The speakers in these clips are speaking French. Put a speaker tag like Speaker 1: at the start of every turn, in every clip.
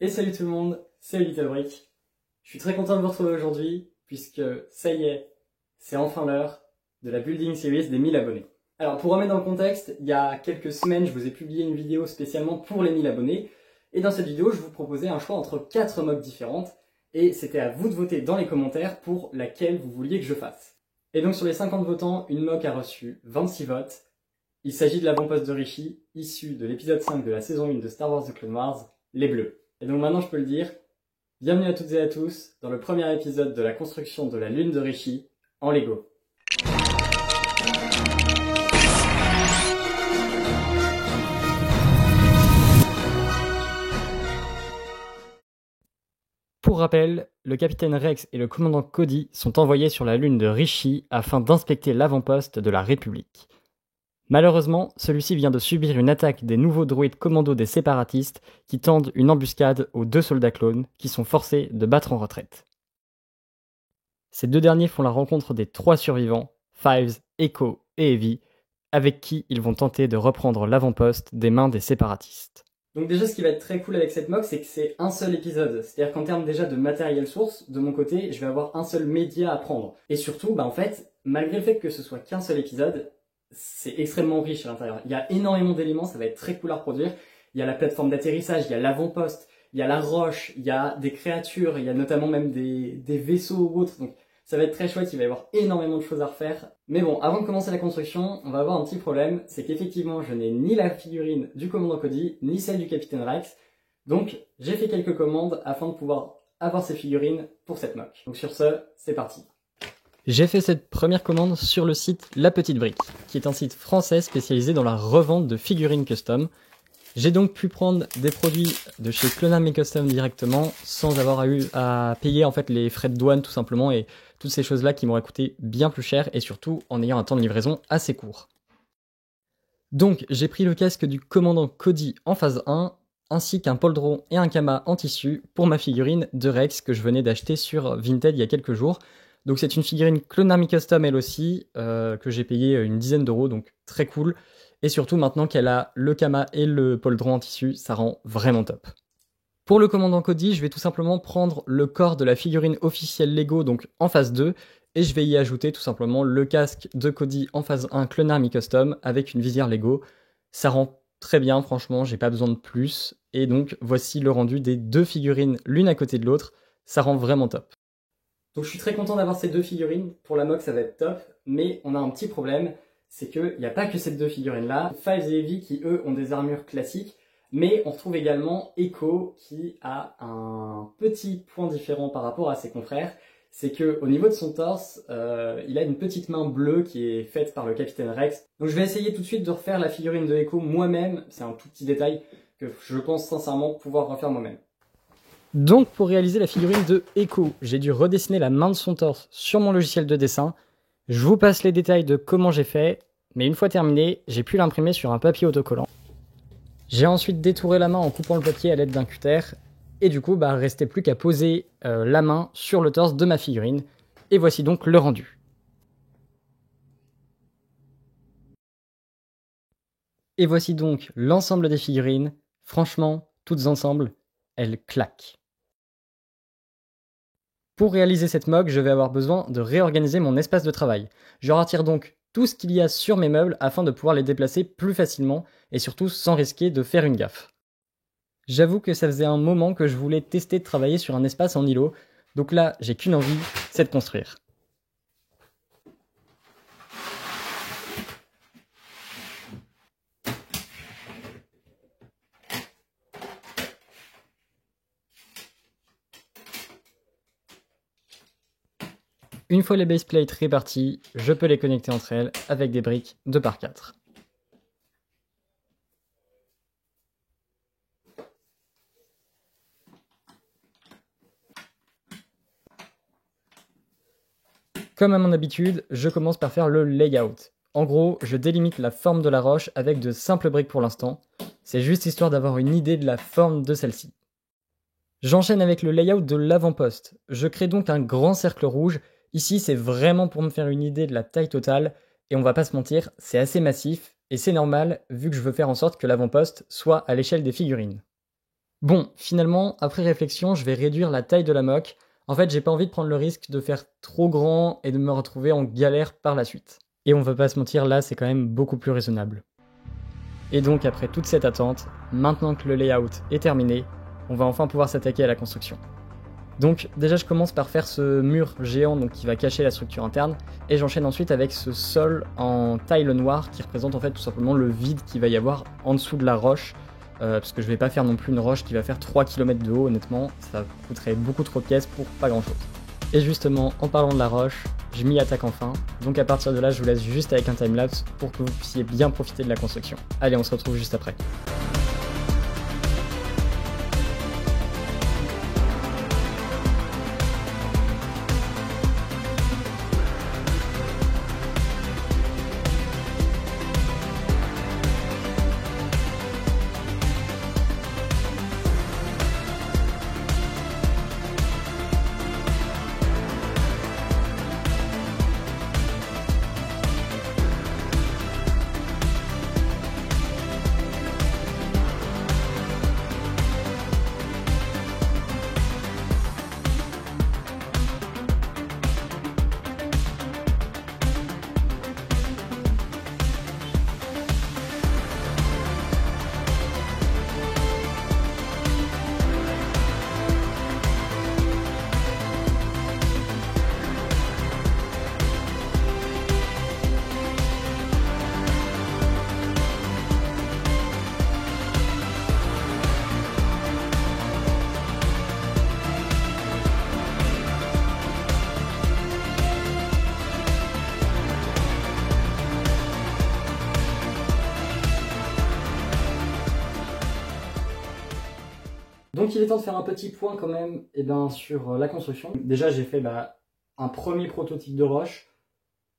Speaker 1: Et salut tout le monde, c'est Little Brick. Je suis très content de vous retrouver aujourd'hui, puisque ça y est, c'est enfin l'heure de la Building Series des 1000 abonnés. Alors pour remettre dans le contexte, il y a quelques semaines, je vous ai publié une vidéo spécialement pour les 1000 abonnés, et dans cette vidéo, je vous proposais un choix entre 4 mocks différentes, et c'était à vous de voter dans les commentaires pour laquelle vous vouliez que je fasse. Et donc sur les 50 votants, une mock a reçu 26 votes. Il s'agit de l'avant-poste de Richie, issu de l'épisode 5 de la saison 1 de Star Wars The Clone Wars, les Bleus. Et donc maintenant je peux le dire, bienvenue à toutes et à tous dans le premier épisode de la construction de la lune de Richie en Lego. Pour rappel, le capitaine Rex et le commandant Cody sont envoyés sur la lune de Richie afin d'inspecter l'avant-poste de la République. Malheureusement, celui-ci vient de subir une attaque des nouveaux droïdes commandos des séparatistes qui tendent une embuscade aux 2 soldats clones qui sont forcés de battre en retraite. Ces 2 derniers font la rencontre des 3 survivants, Fives, Echo et Heavy, avec qui ils vont tenter de reprendre l'avant-poste des mains des séparatistes. Donc déjà ce qui va être très cool avec cette mock, c'est que c'est un seul épisode. C'est-à-dire qu'en termes déjà de matériel source, de mon côté, je vais avoir un seul média à prendre. Et surtout, en fait, malgré le fait que ce soit qu'un seul épisode, c'est extrêmement riche à l'intérieur. Il y a énormément d'éléments, ça va être très cool à reproduire. Il y a la plateforme d'atterrissage, il y a l'avant-poste, il y a la roche, il y a des créatures, il y a notamment même des vaisseaux ou autres. Donc ça va être très chouette, il va y avoir énormément de choses à refaire. Mais bon, avant de commencer la construction, on va avoir un petit problème, c'est qu'effectivement je n'ai ni la figurine du commandant Cody, ni celle du capitaine Rex. Donc j'ai fait quelques commandes afin de pouvoir avoir ces figurines pour cette mock. Donc sur ce, c'est parti. J'ai fait cette première commande sur le site La Petite Brique, qui est un site français spécialisé dans la revente de figurines custom. J'ai donc pu prendre des produits de chez Clonam Custom directement, sans avoir eu à payer en fait les frais de douane tout simplement, et toutes ces choses-là qui m'auraient coûté bien plus cher, et surtout en ayant un temps de livraison assez court. Donc j'ai pris le casque du commandant Cody en phase 1, ainsi qu'un poldron et un kama en tissu pour ma figurine de Rex que je venais d'acheter sur Vinted il y a quelques jours. Donc c'est une figurine Clonam Custom elle aussi, que j'ai payé une dizaine d'euros, donc très cool. Et surtout maintenant qu'elle a le kama et le poldron en tissu, ça rend vraiment top. Pour le commandant Cody, je vais tout simplement prendre le corps de la figurine officielle Lego, donc en phase 2, et je vais y ajouter tout simplement le casque de Cody en phase 1 Clonam Custom avec une visière Lego. Ça rend très bien, franchement, j'ai pas besoin de plus. Et donc voici le rendu des 2 figurines l'une à côté de l'autre, ça rend vraiment top. Donc je suis très content d'avoir ces 2 figurines, pour la mock ça va être top, mais on a un petit problème, c'est qu'il n'y a pas que ces 2 figurines-là, Fives et Heavy qui eux ont des armures classiques, mais on retrouve également Echo qui a un petit point différent par rapport à ses confrères, c'est que au niveau de son torse, il a une petite main bleue qui est faite par le capitaine Rex. Donc je vais essayer tout de suite de refaire la figurine de Echo moi-même, c'est un tout petit détail que je pense sincèrement pouvoir refaire moi-même. Donc pour réaliser la figurine de Echo, j'ai dû redessiner la main de son torse sur mon logiciel de dessin. Je vous passe les détails de comment j'ai fait, mais une fois terminé, j'ai pu l'imprimer sur un papier autocollant. J'ai ensuite détouré la main en coupant le papier à l'aide d'un cutter, et du coup, restait plus qu'à poser la main sur le torse de ma figurine, et voici donc le rendu. Et voici donc l'ensemble des figurines, franchement, toutes ensemble, elles claquent. Pour réaliser cette mock, je vais avoir besoin de réorganiser mon espace de travail. Je retire donc tout ce qu'il y a sur mes meubles afin de pouvoir les déplacer plus facilement et surtout sans risquer de faire une gaffe. J'avoue que ça faisait un moment que je voulais tester de travailler sur un espace en îlot, donc là j'ai qu'une envie, c'est de construire. Une fois les baseplates réparties, je peux les connecter entre elles avec des briques 2x4. Comme à mon habitude, je commence par faire le layout. En gros, je délimite la forme de la roche avec de simples briques pour l'instant. C'est juste histoire d'avoir une idée de la forme de celle-ci. J'enchaîne avec le layout de l'avant-poste. Je crée donc un grand cercle rouge. Ici, c'est vraiment pour me faire une idée de la taille totale. Et on va pas se mentir, c'est assez massif. Et c'est normal, vu que je veux faire en sorte que l'avant-poste soit à l'échelle des figurines. Bon, finalement, après réflexion, je vais réduire la taille de la moque. En fait, j'ai pas envie de prendre le risque de faire trop grand et de me retrouver en galère par la suite. Et on va pas se mentir, là, c'est quand même beaucoup plus raisonnable. Et donc, après toute cette attente, maintenant que le layout est terminé, on va enfin pouvoir s'attaquer à la construction. Donc déjà je commence par faire ce mur géant donc, qui va cacher la structure interne, et j'enchaîne ensuite avec ce sol en tile noire qui représente en fait tout simplement le vide qu'il va y avoir en dessous de la roche, parce que je vais pas faire non plus une roche qui va faire 3 km de haut, honnêtement, ça coûterait beaucoup trop de pièces pour pas grand chose. Et justement, en parlant de la roche, je m'y attaque enfin, donc à partir de là je vous laisse juste avec un timelapse pour que vous puissiez bien profiter de la construction. Allez, on se retrouve juste après. Donc il est temps de faire un petit point quand même sur la construction. Déjà j'ai fait un premier prototype de roche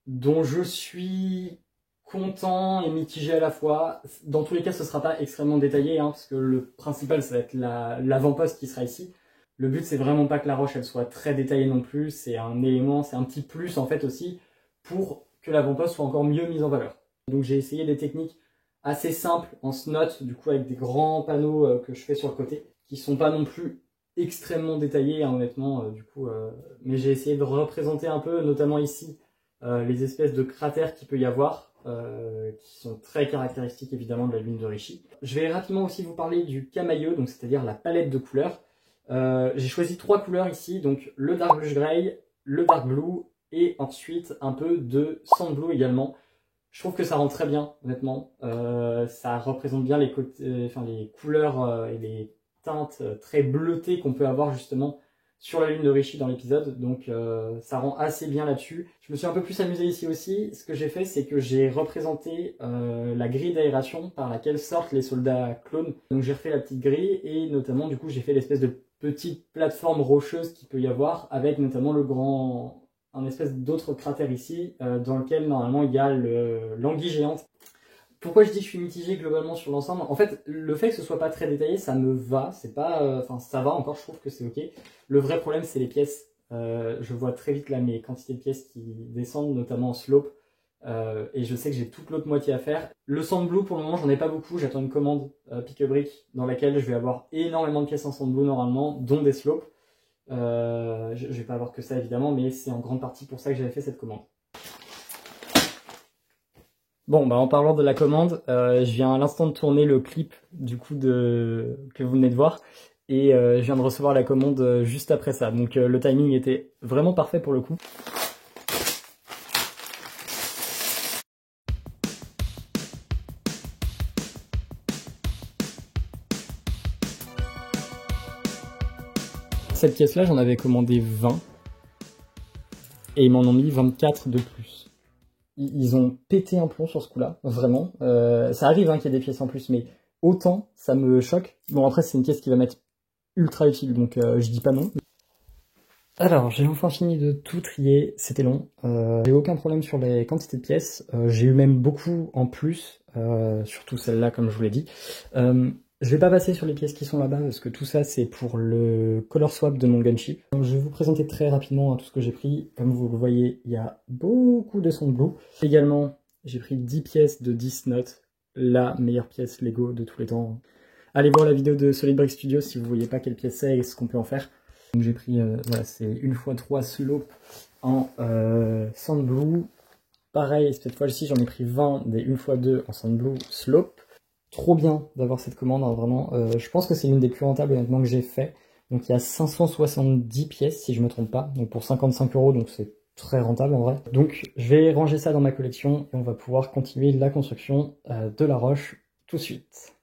Speaker 1: dont je suis content et mitigé à la fois. Dans tous les cas ce ne sera pas extrêmement détaillé parce que le principal ça va être l'avant-poste qui sera ici. Le but c'est vraiment pas que la roche elle soit très détaillée non plus, c'est un élément, c'est un petit plus en fait aussi pour que l'avant-poste soit encore mieux mise en valeur. Donc j'ai essayé des techniques assez simples en snot, du coup avec des grands panneaux que je fais sur le côté, qui sont pas non plus extrêmement détaillés honnêtement, mais j'ai essayé de représenter un peu, notamment ici, les espèces de cratères qu'il peut y avoir, qui sont très caractéristiques évidemment de la lune de Richie. Je vais rapidement aussi vous parler du camailleux, donc c'est-à-dire la palette de couleurs. J'ai choisi 3 couleurs ici, donc le dark blush gray, le dark blue et ensuite un peu de sand blue également. Je trouve que ça rend très bien, honnêtement. Ça représente bien les couleurs et les teintes très bleutées qu'on peut avoir justement sur la lune de Richie dans l'épisode. Donc ça rend assez bien là-dessus. Je me suis un peu plus amusé ici aussi. Ce que j'ai fait, c'est que j'ai représenté la grille d'aération par laquelle sortent les soldats clones. Donc j'ai refait la petite grille et notamment du coup j'ai fait l'espèce de petite plateforme rocheuse qu'il peut y avoir avec notamment un espèce d'autre cratère ici, dans lequel normalement il y a l'anguille géante. Pourquoi je dis que je suis mitigé globalement sur l'ensemble? En fait, le fait que ce soit pas très détaillé, ça me va, c'est pas, ça va encore, je trouve que c'est ok. Le vrai problème, c'est les pièces. Je vois très vite là mes quantités de pièces qui descendent, notamment en slope, et je sais que j'ai toute l'autre moitié à faire. Le sand blue, pour le moment, j'en ai pas beaucoup, j'attends une commande pick-a-brick dans laquelle je vais avoir énormément de pièces en sand blue normalement, dont des slopes. Je vais pas avoir que ça évidemment, mais c'est en grande partie pour ça que j'avais fait cette commande. Bon, en parlant de la commande, je viens à l'instant de tourner le clip du coup que vous venez de voir, et je viens de recevoir la commande juste après ça, donc le timing était vraiment parfait pour le coup. Cette pièce-là, j'en avais commandé 20, et ils m'en ont mis 24 de plus. Ils ont pété un plomb sur ce coup-là, vraiment. Ça arrive qu'il y ait des pièces en plus, mais autant, ça me choque. Bon, après, c'est une pièce qui va m'être ultra utile, donc je dis pas non. Alors, j'ai enfin fini de tout trier, c'était long. J'ai aucun problème sur les quantités de pièces. J'ai eu même beaucoup en plus, surtout celle-là, comme je vous l'ai dit. Je vais pas passer sur les pièces qui sont là-bas, parce que tout ça, c'est pour le color swap de mon gunship. Donc, je vais vous présenter très rapidement tout ce que j'ai pris. Comme vous le voyez, il y a beaucoup de sand blue. Également, j'ai pris 10 pièces de 10 notes, la meilleure pièce Lego de tous les temps. Allez voir la vidéo de Solid Brick Studio si vous voyez pas quelle pièce c'est et ce qu'on peut en faire. Donc j'ai pris, voilà, c'est 1x3 slope en sand blue. Pareil, cette fois-ci j'en ai pris 20 des 1x2 en sand blue slope. Trop bien d'avoir cette commande, hein, vraiment. Je pense que c'est l'une des plus rentables honnêtement que j'ai fait. Donc il y a 570 pièces si je me trompe pas, donc pour 55 €, donc c'est très rentable en vrai. Donc je vais ranger ça dans ma collection et on va pouvoir continuer la construction de la roche tout de suite.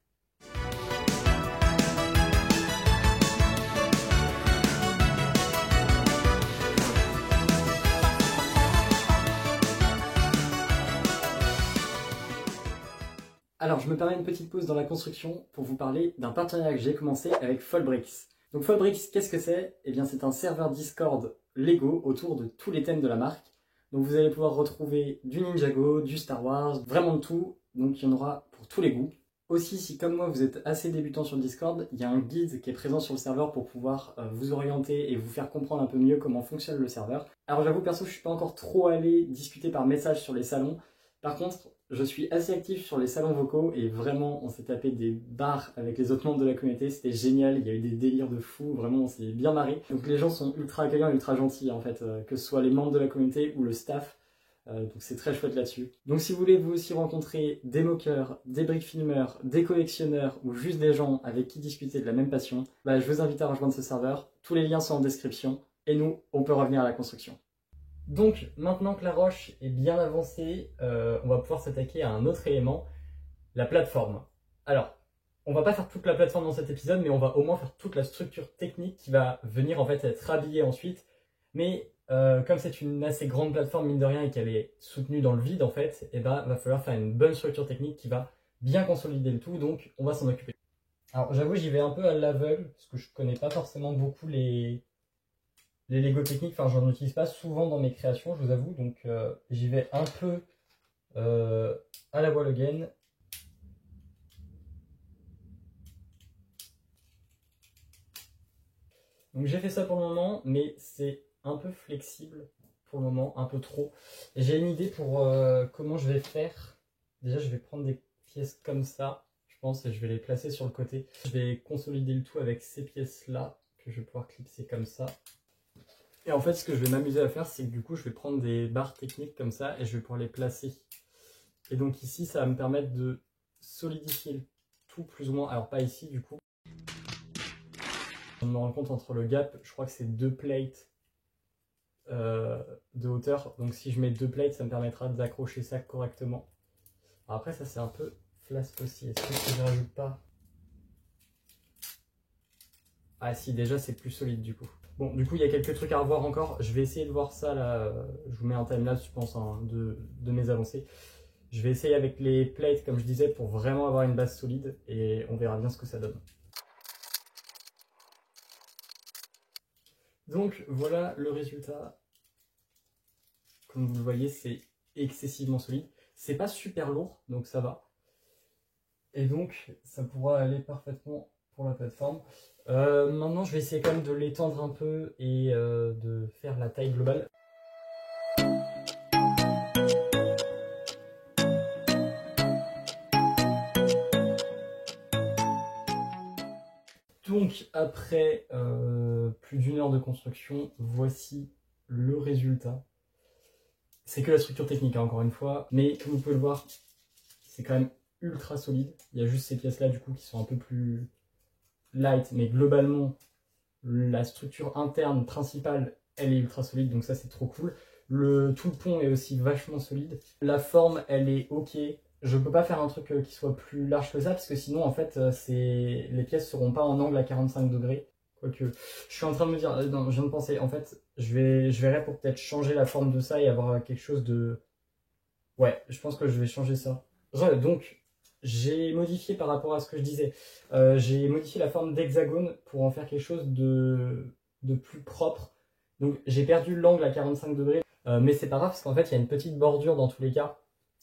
Speaker 1: Alors, je me permets une petite pause dans la construction pour vous parler d'un partenariat que j'ai commencé avec Fallbricks. Donc Fallbricks, qu'est-ce que c'est? Eh bien, c'est un serveur Discord Lego autour de tous les thèmes de la marque. Donc vous allez pouvoir retrouver du Ninjago, du Star Wars, vraiment de tout. Donc il y en aura pour tous les goûts. Aussi, si comme moi vous êtes assez débutant sur Discord, il y a un guide qui est présent sur le serveur pour pouvoir vous orienter et vous faire comprendre un peu mieux comment fonctionne le serveur. Alors j'avoue perso, je suis pas encore trop allé discuter par message sur les salons. Par contre, je suis assez actif sur les salons vocaux et vraiment on s'est tapé des barres avec les autres membres de la communauté, c'était génial, il y a eu des délires de fou, vraiment on s'est bien marré. Donc les gens sont ultra accueillants, ultra gentils en fait, que ce soit les membres de la communauté ou le staff, donc c'est très chouette là-dessus. Donc si vous voulez vous aussi rencontrer des moqueurs, des brick filmeurs, des collectionneurs ou juste des gens avec qui discuter de la même passion, bah, je vous invite à rejoindre ce serveur, tous les liens sont en description et nous on peut revenir à la construction. Donc, maintenant que la roche est bien avancée, on va pouvoir s'attaquer à un autre élément, la plateforme. Alors, on va pas faire toute la plateforme dans cet épisode, mais on va au moins faire toute la structure technique qui va venir en fait être habillée ensuite. Mais comme c'est une assez grande plateforme, mine de rien, et qu'elle est soutenue dans le vide en fait, et ben, va falloir faire une bonne structure technique qui va bien consolider le tout, donc on va s'en occuper. Alors, j'avoue, j'y vais un peu à l'aveugle, parce que je connais pas forcément beaucoup les Lego techniques, enfin j'en utilise pas souvent dans mes créations, je vous avoue, donc j'y vais un peu à la voile again. Donc j'ai fait ça pour le moment, mais c'est un peu flexible pour le moment, un peu trop. J'ai une idée pour comment je vais faire. Déjà je vais prendre des pièces comme ça, je pense, et je vais les placer sur le côté. Je vais consolider le tout avec ces pièces-là, que je vais pouvoir clipser comme ça. Et en fait, ce que je vais m'amuser à faire, c'est que du coup, je vais prendre des barres techniques comme ça et je vais pouvoir les placer. Et donc ici, ça va me permettre de solidifier le tout plus ou moins. Alors pas ici, du coup. On me rend compte entre le gap, je crois que c'est 2 plates de hauteur. Donc si je mets 2 plates, ça me permettra d'accrocher ça correctement. Alors après, ça c'est un peu flasque aussi. Est-ce que je rajoute pas? Ah si, déjà c'est plus solide du coup. Bon, du coup, il y a quelques trucs à revoir encore. Je vais essayer de voir ça là. Je vous mets un timelapse, je pense, hein, de mes avancées. Je vais essayer avec les plates, comme je disais, pour vraiment avoir une base solide. Et on verra bien ce que ça donne. Donc, voilà le résultat. Comme vous le voyez, c'est excessivement solide. C'est pas super lourd, donc ça va. Et donc, ça pourra aller parfaitement pour la plateforme. Maintenant, je vais essayer quand même de l'étendre un peu et de faire la taille globale. Donc, après plus d'1 heure de construction, voici le résultat. C'est que la structure technique, hein, encore une fois, mais comme vous pouvez le voir, c'est quand même ultra solide. Il y a juste ces pièces-là, du coup, qui sont un peu plus light, mais globalement, la structure interne principale, elle est ultra solide, donc ça c'est trop cool. Tout le pont est aussi vachement solide. La forme, elle est ok. Je peux pas faire un truc qui soit plus large que ça, parce que sinon, en fait, les pièces seront pas en angle à 45 degrés. Quoique, je suis en train de me dire, non, je viens de penser, en fait, je verrai pour peut-être changer la forme de ça et avoir quelque chose de... Ouais, je pense que je vais changer ça. Donc, j'ai modifié par rapport à ce que je disais. J'ai modifié la forme d'hexagone pour en faire quelque chose de plus propre. Donc j'ai perdu l'angle à 45 degrés, mais c'est pas grave parce qu'en fait il y a une petite bordure dans tous les cas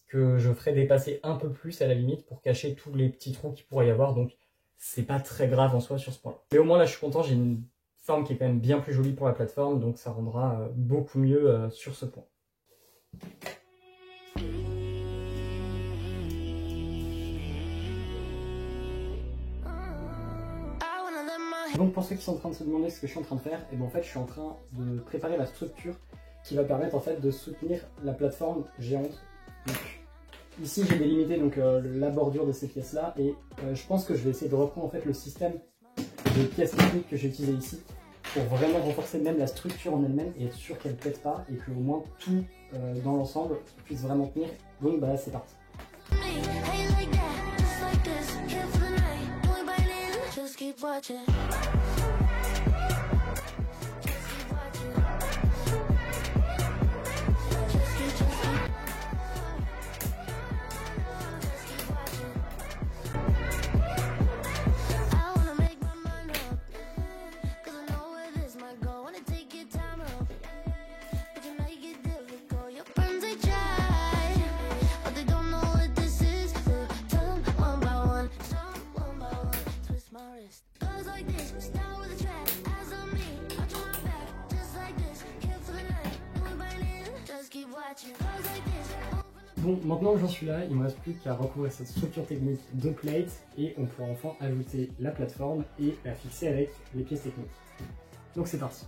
Speaker 1: que je ferai dépasser un peu plus à la limite pour cacher tous les petits trous qu'il pourrait y avoir. Donc c'est pas très grave en soi sur ce point-là. Mais au moins là je suis content, j'ai une forme qui est quand même bien plus jolie pour la plateforme, donc ça rendra beaucoup mieux sur ce point. Donc pour ceux qui sont en train de se demander ce que je suis en train de faire, et bien en fait je suis en train de préparer la structure qui va permettre en fait de soutenir la plateforme géante. Donc, ici j'ai délimité donc, la bordure de ces pièces là et je pense que je vais essayer de reprendre en fait le système de pièces techniques que j'ai utilisé ici pour vraiment renforcer même la structure en elle-même et être sûr qu'elle ne pète pas et que au moins tout dans l'ensemble puisse vraiment tenir. Donc bah c'est parti. Bon, maintenant que j'en suis là, il ne me reste plus qu'à recouvrir cette structure technique de plate et on pourra enfin ajouter la plateforme et la fixer avec les pièces techniques. Donc c'est parti.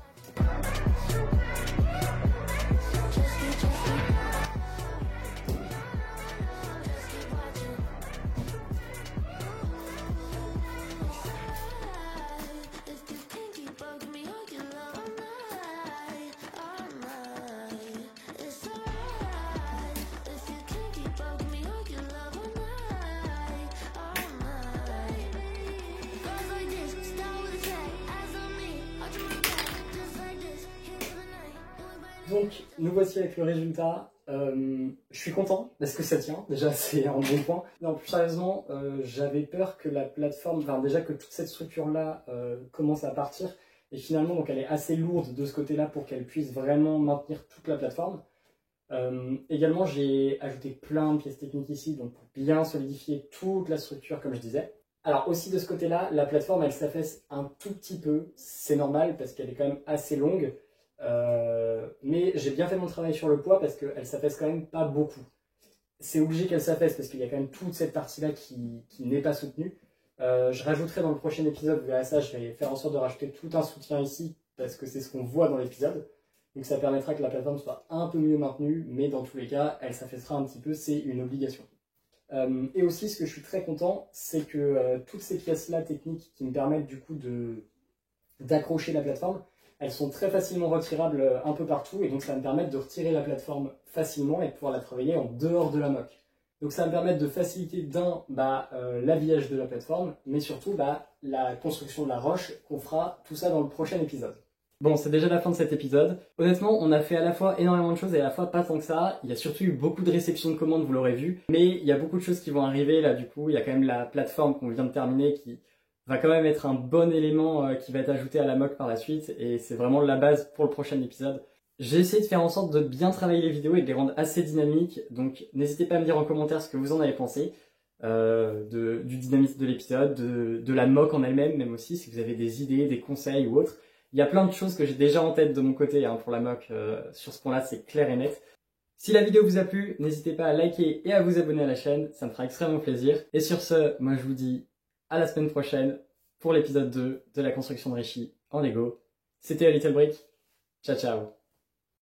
Speaker 1: Donc, nous voici avec le résultat. Je suis content parce que ça tient. Déjà, c'est un bon point. Non, plus sérieusement, j'avais peur que la plateforme, enfin déjà que toute cette structure-là commence à partir. Et finalement, donc, elle est assez lourde de ce côté-là pour qu'elle puisse vraiment maintenir toute la plateforme. Également, j'ai ajouté plein de pièces techniques ici, donc pour bien solidifier toute la structure, comme je disais. Alors aussi de ce côté-là, la plateforme, elle s'affaisse un tout petit peu. C'est normal parce qu'elle est quand même assez longue. Mais j'ai bien fait mon travail sur le poids parce qu'elle s'affaisse quand même pas beaucoup. C'est obligé qu'elle s'affaisse parce qu'il y a quand même toute cette partie-là qui n'est pas soutenue. Je rajouterai dans le prochain épisode, vous verrez ça, je vais faire en sorte de rajouter tout un soutien ici parce que c'est ce qu'on voit dans l'épisode. Donc ça permettra que la plateforme soit un peu mieux maintenue, mais dans tous les cas, elle s'affaissera un petit peu, c'est une obligation. Et aussi, ce que je suis très content, c'est que toutes ces pièces-là techniques qui me permettent du coup d'accrocher la plateforme, elles sont très facilement retirables un peu partout et donc ça va me permettre de retirer la plateforme facilement et de pouvoir la travailler en dehors de la moque. Donc ça va me permettre de faciliter l'habillage de la plateforme, mais surtout la construction de la roche qu'on fera tout ça dans le prochain épisode. Bon, c'est déjà la fin de cet épisode. Honnêtement, on a fait à la fois énormément de choses et à la fois pas tant que ça. Il y a surtout eu beaucoup de réceptions de commandes, vous l'aurez vu. Mais il y a beaucoup de choses qui vont arriver là du coup. Il y a quand même la plateforme qu'on vient de terminer qui va quand même être un bon élément qui va être ajouté à la mock par la suite. Et c'est vraiment la base pour le prochain épisode. J'ai essayé de faire en sorte de bien travailler les vidéos et de les rendre assez dynamiques. Donc n'hésitez pas à me dire en commentaire ce que vous en avez pensé. Du dynamisme de l'épisode, de la mock en elle-même, même aussi si vous avez des idées, des conseils ou autres. Il y a plein de choses que j'ai déjà en tête de mon côté pour la mock, sur ce point-là c'est clair et net. Si la vidéo vous a plu, n'hésitez pas à liker et à vous abonner à la chaîne, ça me fera extrêmement plaisir. Et sur ce, moi je vous dis à la semaine prochaine pour l'épisode 2 de la construction de Rishi en Lego. C'était A Little Brick, ciao ciao.